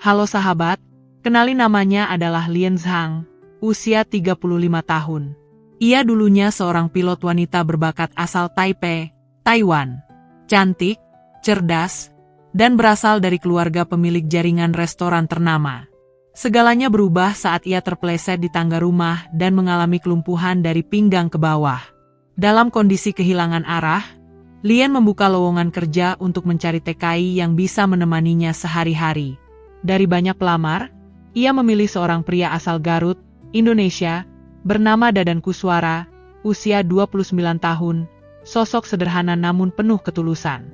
Halo sahabat, kenali namanya adalah Lian Zhang, usia 35 tahun. Ia dulunya seorang pilot wanita berbakat asal Taipei, Taiwan. Cantik, cerdas, dan berasal dari keluarga pemilik jaringan restoran ternama. Segalanya berubah saat ia terpeleset di tangga rumah dan mengalami kelumpuhan dari pinggang ke bawah. Dalam kondisi kehilangan arah, Lian membuka lowongan kerja untuk mencari TKI yang bisa menemaninya sehari-hari. Dari banyak pelamar, ia memilih seorang pria asal Garut, Indonesia, bernama Dadan Kuswara, usia 29 tahun, sosok sederhana namun penuh ketulusan.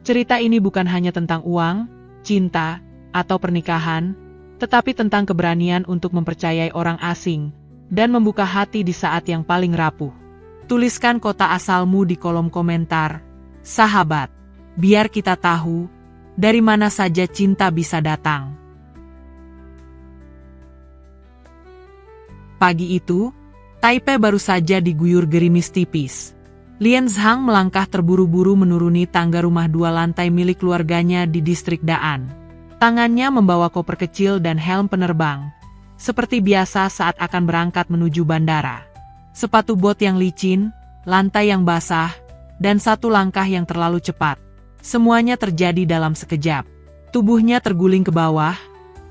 Cerita ini bukan hanya tentang uang, cinta, atau pernikahan, tetapi tentang keberanian untuk mempercayai orang asing, dan membuka hati di saat yang paling rapuh. Tuliskan kota asalmu di kolom komentar, sahabat, biar kita tahu, dari mana saja cinta bisa datang. Pagi itu, Taipei baru saja diguyur gerimis tipis. Lian Zhang melangkah terburu-buru menuruni tangga rumah 2 lantai milik keluarganya di distrik Daan. Tangannya membawa koper kecil dan helm penerbang, seperti biasa saat akan berangkat menuju bandara. Sepatu bot yang licin, lantai yang basah, dan satu langkah yang terlalu cepat. Semuanya terjadi dalam sekejap. Tubuhnya terguling ke bawah,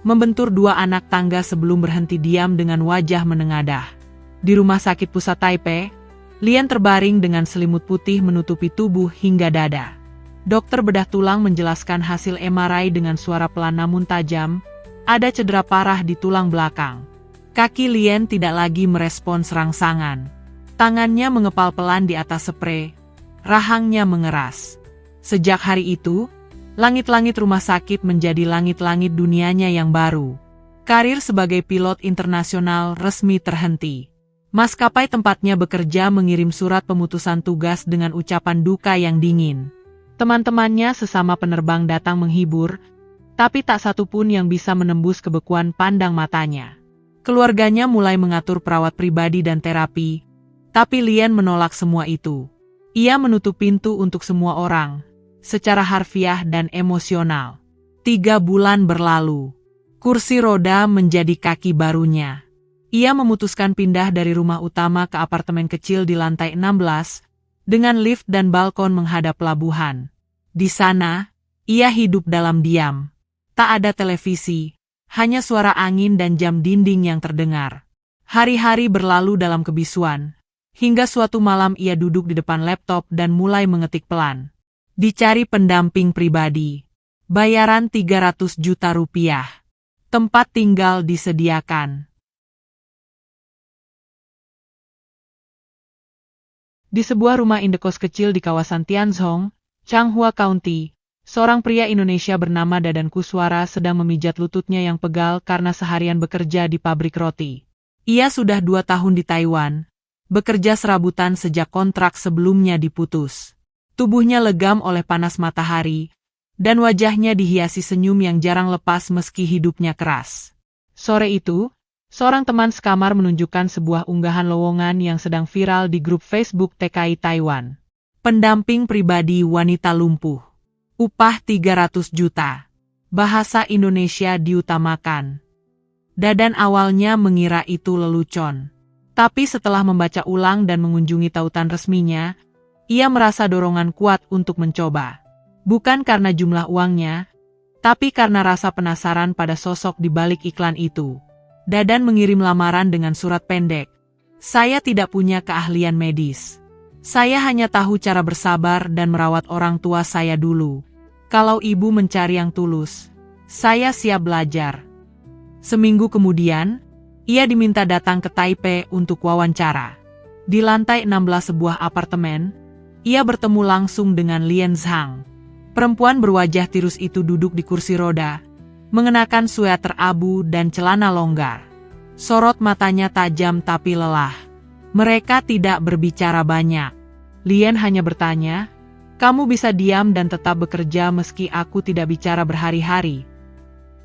membentur 2 anak tangga sebelum berhenti diam dengan wajah menengadah. Di rumah sakit pusat Taipei, Lian terbaring dengan selimut putih menutupi tubuh hingga dada. Dokter bedah tulang menjelaskan hasil MRI dengan suara pelan namun tajam, ada cedera parah di tulang belakang. Kaki Lian tidak lagi merespons rangsangan. Tangannya mengepal pelan di atas sprei, rahangnya mengeras. Sejak hari itu, langit-langit rumah sakit menjadi langit-langit dunianya yang baru. Karir sebagai pilot internasional resmi terhenti. Maskapai tempatnya bekerja mengirim surat pemutusan tugas dengan ucapan duka yang dingin. Teman-temannya sesama penerbang datang menghibur, tapi tak satu pun yang bisa menembus kebekuan pandang matanya. Keluarganya mulai mengatur perawat pribadi dan terapi, tapi Lian menolak semua itu. Ia menutup pintu untuk semua orang, secara harfiah dan emosional. 3 bulan berlalu. Kursi roda menjadi kaki barunya. Ia memutuskan pindah dari rumah utama ke apartemen kecil di lantai 16, dengan lift dan balkon menghadap pelabuhan. Di sana, ia hidup dalam diam. Tak ada televisi, hanya suara angin dan jam dinding yang terdengar. Hari-hari berlalu dalam kebisuan, hingga suatu malam ia duduk di depan laptop dan mulai mengetik pelan. Dicari pendamping pribadi. Bayaran 300 juta rupiah. Tempat tinggal disediakan. Di sebuah rumah indekos kecil di kawasan Tianzhong, Changhua County, seorang pria Indonesia bernama Dadan Kuswara sedang memijat lututnya yang pegal karena seharian bekerja di pabrik roti. Ia sudah 2 tahun di Taiwan, bekerja serabutan sejak kontrak sebelumnya diputus. Tubuhnya legam oleh panas matahari, dan wajahnya dihiasi senyum yang jarang lepas meski hidupnya keras. Sore itu, seorang teman sekamar menunjukkan sebuah unggahan lowongan yang sedang viral di grup Facebook TKI Taiwan. Pendamping pribadi wanita lumpuh. Upah 300 juta. Bahasa Indonesia diutamakan. Dadan awalnya mengira itu lelucon. Tapi setelah membaca ulang dan mengunjungi tautan resminya, ia merasa dorongan kuat untuk mencoba. Bukan karena jumlah uangnya, tapi karena rasa penasaran pada sosok di balik iklan itu. Dadan mengirim lamaran dengan surat pendek. Saya tidak punya keahlian medis. Saya hanya tahu cara bersabar dan merawat orang tua saya dulu. Kalau ibu mencari yang tulus, saya siap belajar. Seminggu kemudian, ia diminta datang ke Taipei untuk wawancara. Di lantai 16 sebuah apartemen, ia bertemu langsung dengan Lian Zhang. Perempuan berwajah tirus itu duduk di kursi roda, mengenakan sweater abu dan celana longgar. Sorot matanya tajam tapi lelah. Mereka tidak berbicara banyak. Lian hanya bertanya, "Kamu bisa diam dan tetap bekerja meski aku tidak bicara berhari-hari?"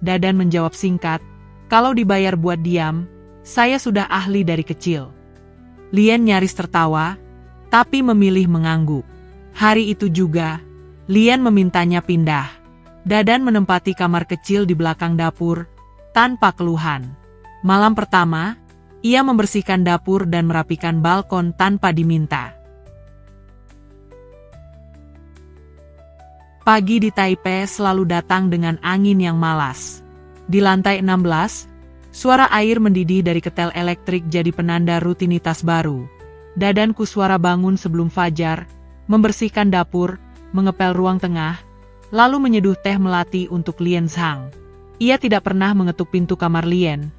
Dadan menjawab singkat, "Kalau dibayar buat diam, saya sudah ahli dari kecil." Lian nyaris tertawa, tapi memilih mengangguk. Hari itu juga, Lian memintanya pindah. Dadan menempati kamar kecil di belakang dapur, tanpa keluhan. Malam pertama, ia membersihkan dapur dan merapikan balkon tanpa diminta. Pagi di Taipei selalu datang dengan angin yang malas. Di lantai 16, suara air mendidih dari ketel elektrik jadi penanda rutinitas baru. Dadan Kuswara bangun sebelum fajar, membersihkan dapur, mengepel ruang tengah, lalu menyeduh teh melati untuk Lien Zhang. Ia tidak pernah mengetuk pintu kamar Lien,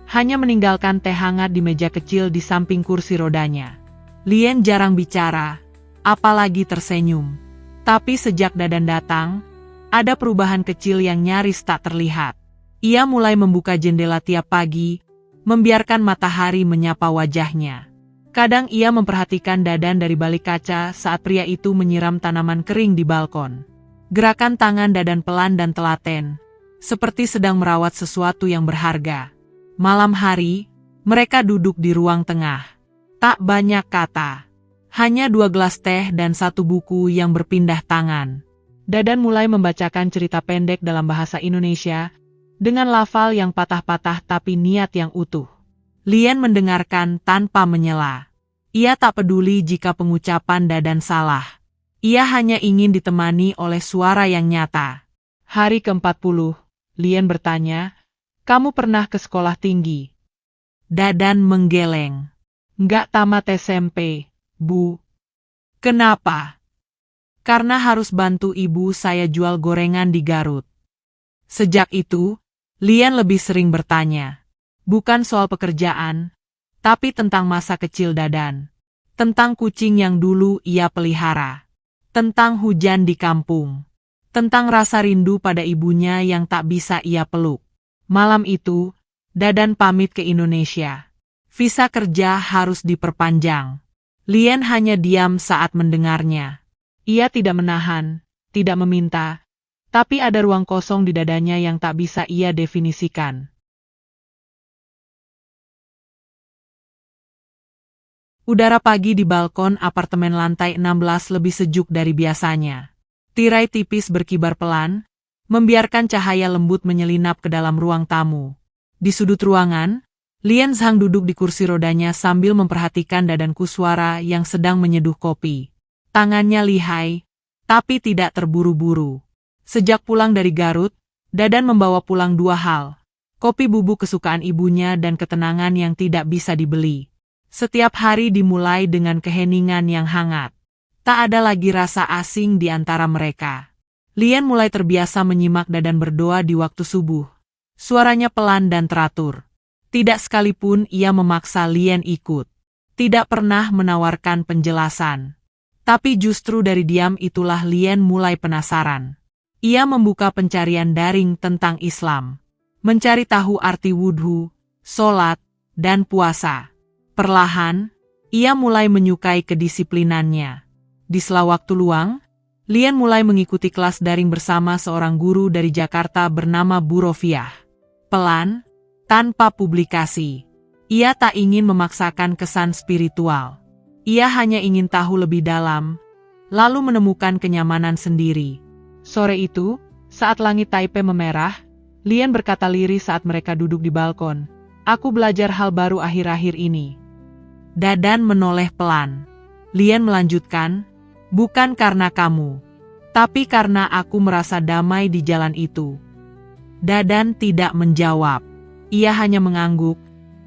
hanya meninggalkan teh hangat di meja kecil di samping kursi rodanya. Lien jarang bicara, apalagi tersenyum. Tapi sejak Dadan datang, ada perubahan kecil yang nyaris tak terlihat. Ia mulai membuka jendela tiap pagi, membiarkan matahari menyapa wajahnya. Kadang ia memperhatikan Dadan dari balik kaca saat pria itu menyiram tanaman kering di balkon. Gerakan tangan Dadan pelan dan telaten, seperti sedang merawat sesuatu yang berharga. Malam hari, mereka duduk di ruang tengah. Tak banyak kata, hanya 2 gelas teh dan 1 buku yang berpindah tangan. Dadan mulai membacakan cerita pendek dalam bahasa Indonesia, dengan lafal yang patah-patah tapi niat yang utuh. Lien mendengarkan tanpa menyela. Ia tak peduli jika pengucapan Dadan salah. Ia hanya ingin ditemani oleh suara yang nyata. Hari ke-40, Lien bertanya, "Kamu pernah ke sekolah tinggi?" Dadan menggeleng. "Nggak tamat SMP, Bu." "Kenapa?" "Karena harus bantu ibu saya jual gorengan di Garut." Sejak itu, Lien lebih sering bertanya. Bukan soal pekerjaan, tapi tentang masa kecil Dadan. Tentang kucing yang dulu ia pelihara. Tentang hujan di kampung. Tentang rasa rindu pada ibunya yang tak bisa ia peluk. Malam itu, Dadan pamit ke Indonesia. Visa kerja harus diperpanjang. Lien hanya diam saat mendengarnya. Ia tidak menahan, tidak meminta, tapi ada ruang kosong di dadanya yang tak bisa ia definisikan. Udara pagi di balkon apartemen lantai 16 lebih sejuk dari biasanya. Tirai tipis berkibar pelan, membiarkan cahaya lembut menyelinap ke dalam ruang tamu. Di sudut ruangan, Lien Zhang duduk di kursi rodanya sambil memperhatikan Dadan Kuswara yang sedang menyeduh kopi. Tangannya lihai, tapi tidak terburu-buru. Sejak pulang dari Garut, Dadan membawa pulang 2 hal. Kopi bubuk kesukaan ibunya dan ketenangan yang tidak bisa dibeli. Setiap hari dimulai dengan keheningan yang hangat. Tak ada lagi rasa asing di antara mereka. Lien mulai terbiasa menyimak Dadan berdoa di waktu subuh. Suaranya pelan dan teratur. Tidak sekalipun ia memaksa Lien ikut. Tidak pernah menawarkan penjelasan. Tapi justru dari diam itulah Lien mulai penasaran. Ia membuka pencarian daring tentang Islam. Mencari tahu arti wudhu, sholat, dan puasa. Perlahan, ia mulai menyukai kedisiplinannya. Di sela waktu luang, Lien mulai mengikuti kelas daring bersama seorang guru dari Jakarta bernama Bu Rofiah. Pelan, tanpa publikasi. Ia tak ingin memaksakan kesan spiritual. Ia hanya ingin tahu lebih dalam, lalu menemukan kenyamanan sendiri. Sore itu, saat langit Taipei memerah, Lien berkata lirih saat mereka duduk di balkon. "Aku belajar hal baru akhir-akhir ini." Dadan menoleh pelan. Lien melanjutkan, "Bukan karena kamu, tapi karena aku merasa damai di jalan itu." Dadan tidak menjawab. Ia hanya mengangguk,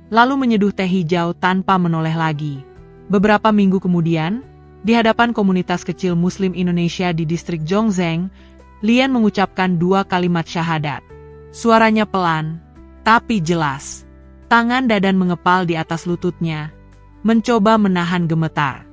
lalu menyeduh teh hijau tanpa menoleh lagi. Beberapa minggu kemudian, di hadapan komunitas kecil Muslim Indonesia di distrik Zhongzheng, Lien mengucapkan 2 kalimat syahadat. Suaranya pelan, tapi jelas. Tangan Dadan mengepal di atas lututnya, mencoba menahan gemetar.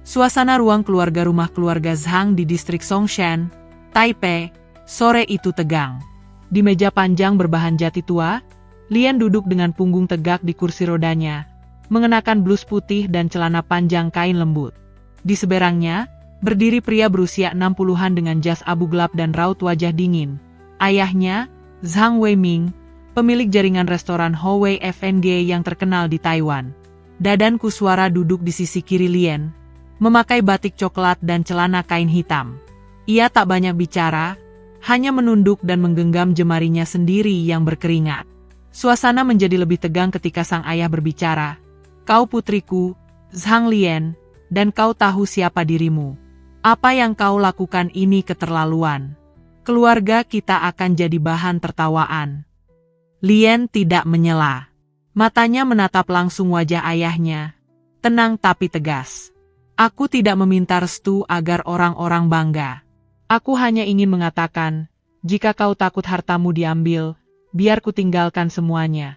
Suasana ruang keluarga rumah keluarga Zhang di distrik Songshan, Taipei, sore itu tegang. Di meja panjang berbahan jati tua, Lien duduk dengan punggung tegak di kursi rodanya, mengenakan blus putih dan celana panjang kain lembut. Di seberangnya, berdiri pria berusia 60-an dengan jas abu gelap dan raut wajah dingin. Ayahnya, Zhang Weiming, pemilik jaringan restoran Howei FNG yang terkenal di Taiwan. Dadan Kuswara duduk di sisi kiri Lien, memakai batik coklat dan celana kain hitam. Ia tak banyak bicara, hanya menunduk dan menggenggam jemarinya sendiri yang berkeringat. Suasana menjadi lebih tegang ketika sang ayah berbicara. Kau putriku, Zhang Lian, dan kau tahu siapa dirimu. Apa yang kau lakukan ini keterlaluan. Keluarga kita akan jadi bahan tertawaan. Lian tidak menyela. Matanya menatap langsung wajah ayahnya. Tenang tapi tegas. Aku tidak meminta restu agar orang-orang bangga. Aku hanya ingin mengatakan, jika kau takut hartamu diambil, biar ku tinggalkan semuanya.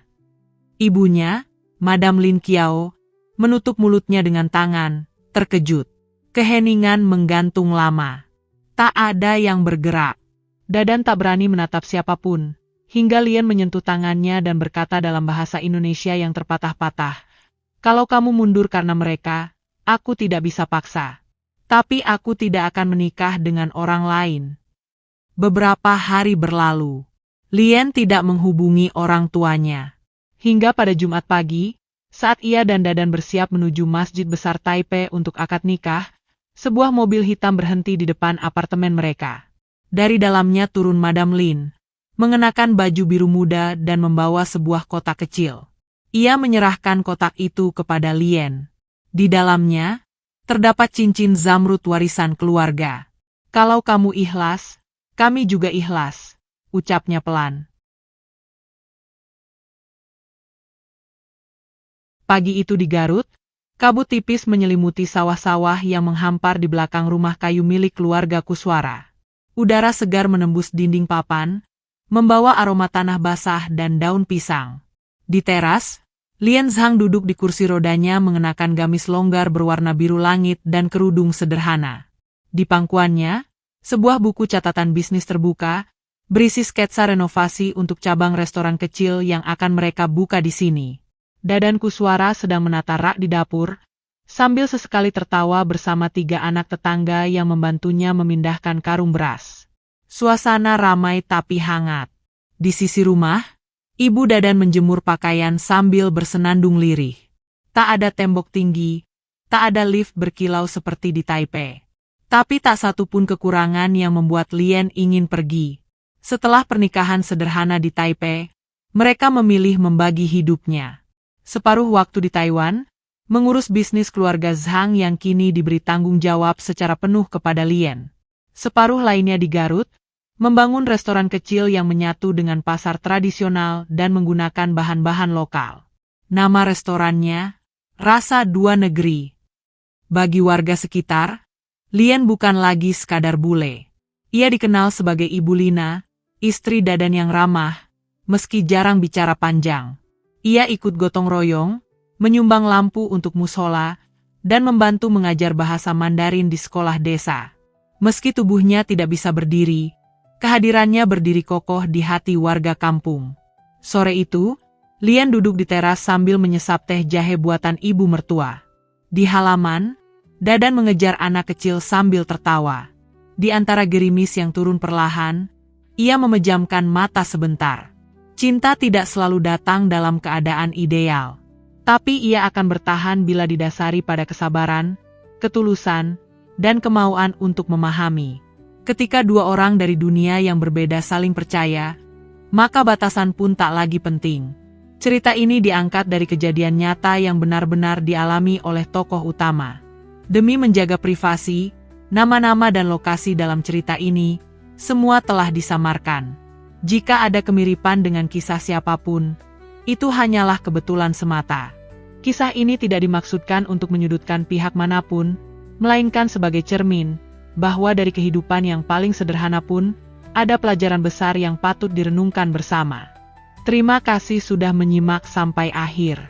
Ibunya, Madam Lin Qiao, menutup mulutnya dengan tangan, terkejut. Keheningan menggantung lama. Tak ada yang bergerak. Dadan tak berani menatap siapapun, hingga Lian menyentuh tangannya dan berkata dalam bahasa Indonesia yang terpatah-patah. Kalau kamu mundur karena mereka, aku tidak bisa paksa. Tapi aku tidak akan menikah dengan orang lain. Beberapa hari berlalu. Lian tidak menghubungi orang tuanya. Hingga pada Jumat pagi, saat ia dan Dadan bersiap menuju Masjid Besar Taipei untuk akad nikah, sebuah mobil hitam berhenti di depan apartemen mereka. Dari dalamnya turun Madam Lin, mengenakan baju biru muda dan membawa sebuah kotak kecil. Ia menyerahkan kotak itu kepada Lian. Di dalamnya, terdapat cincin zamrud warisan keluarga. Kalau kamu ikhlas, kami juga ikhlas, ucapnya pelan. Pagi itu di Garut, kabut tipis menyelimuti sawah-sawah yang menghampar di belakang rumah kayu milik keluarga Kuswara. Udara segar menembus dinding papan, membawa aroma tanah basah dan daun pisang. Di teras, Lian Zhang duduk di kursi rodanya mengenakan gamis longgar berwarna biru langit dan kerudung sederhana. Di pangkuannya, sebuah buku catatan bisnis terbuka, berisi sketsa renovasi untuk cabang restoran kecil yang akan mereka buka di sini. Dadan Kuswara sedang menata rak di dapur, sambil sesekali tertawa bersama 3 anak tetangga yang membantunya memindahkan karung beras. Suasana ramai tapi hangat. Di sisi rumah, Ibu Dadan menjemur pakaian sambil bersenandung lirih. Tak ada tembok tinggi, tak ada lift berkilau seperti di Taipei. Tapi tak satu pun kekurangan yang membuat Lian ingin pergi. Setelah pernikahan sederhana di Taipei, mereka memilih membagi hidupnya. Separuh waktu di Taiwan, mengurus bisnis keluarga Zhang yang kini diberi tanggung jawab secara penuh kepada Lian. Separuh lainnya di Garut, membangun restoran kecil yang menyatu dengan pasar tradisional dan menggunakan bahan-bahan lokal. Nama restorannya, Rasa Dua Negeri. Bagi warga sekitar, Lian bukan lagi sekadar bule. Ia dikenal sebagai Ibu Lina, istri Dadan yang ramah, meski jarang bicara panjang. Ia ikut gotong royong, menyumbang lampu untuk musola, dan membantu mengajar bahasa Mandarin di sekolah desa. Meski tubuhnya tidak bisa berdiri, kehadirannya berdiri kokoh di hati warga kampung. Sore itu, Lian duduk di teras sambil menyesap teh jahe buatan ibu mertua. Di halaman, Dadan mengejar anak kecil sambil tertawa. Di antara gerimis yang turun perlahan, ia memejamkan mata sebentar. Cinta tidak selalu datang dalam keadaan ideal. Tapi ia akan bertahan bila didasari pada kesabaran, ketulusan, dan kemauan untuk memahami. Ketika 2 orang dari dunia yang berbeda saling percaya, maka batasan pun tak lagi penting. Cerita ini diangkat dari kejadian nyata yang benar-benar dialami oleh tokoh utama. Demi menjaga privasi, nama-nama dan lokasi dalam cerita ini, semua telah disamarkan. Jika ada kemiripan dengan kisah siapapun, itu hanyalah kebetulan semata. Kisah ini tidak dimaksudkan untuk menyudutkan pihak manapun, melainkan sebagai cermin, bahwa dari kehidupan yang paling sederhana pun, ada pelajaran besar yang patut direnungkan bersama. Terima kasih sudah menyimak sampai akhir.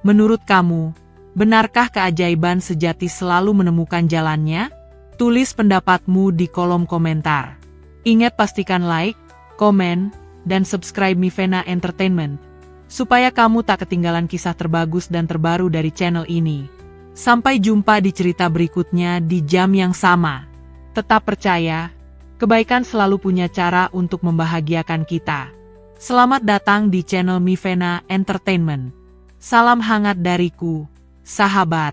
Menurut kamu, benarkah keajaiban sejati selalu menemukan jalannya? Tulis pendapatmu di kolom komentar. Ingat pastikan like, komen, dan subscribe Mivena Entertainment, supaya kamu tak ketinggalan kisah terbagus dan terbaru dari channel ini. Sampai jumpa di cerita berikutnya di jam yang sama. Tetap percaya, kebaikan selalu punya cara untuk membahagiakan kita. Selamat datang di channel Mivena Entertainment. Salam hangat dariku, sahabat.